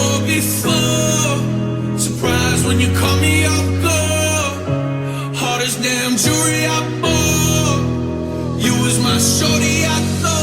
before, before. Surprised when you call me off guard. Hardest damn jewelry I bought. You was my shorty, I thought.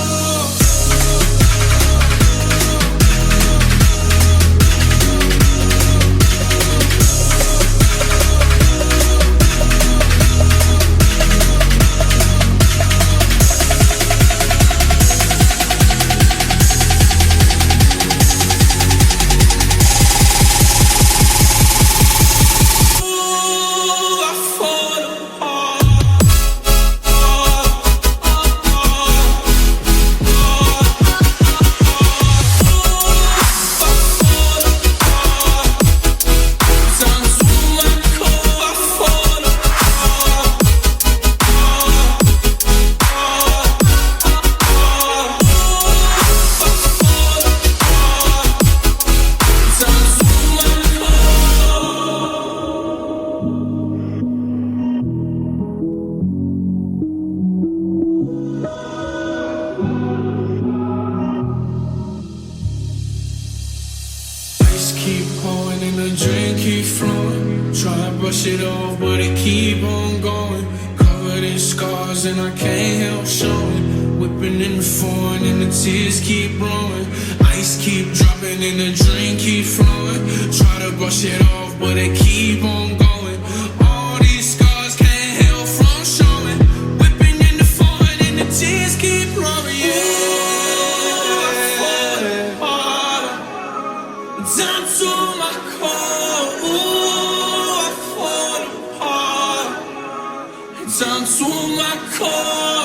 Keep pouring and the drink keep flowing. Try to brush it off, but it keep on going. Covered in scars and I can't help showing. Whipping in the foreign and the tears keep blowing. Ice keep dropping and the drink keep flowing. Try to brush it off, but it keep on going. All these scars can't help from showing. Whipping in the foreign and the tears keep blowing. Down to my core, ooh, I fall apart. Down to my core.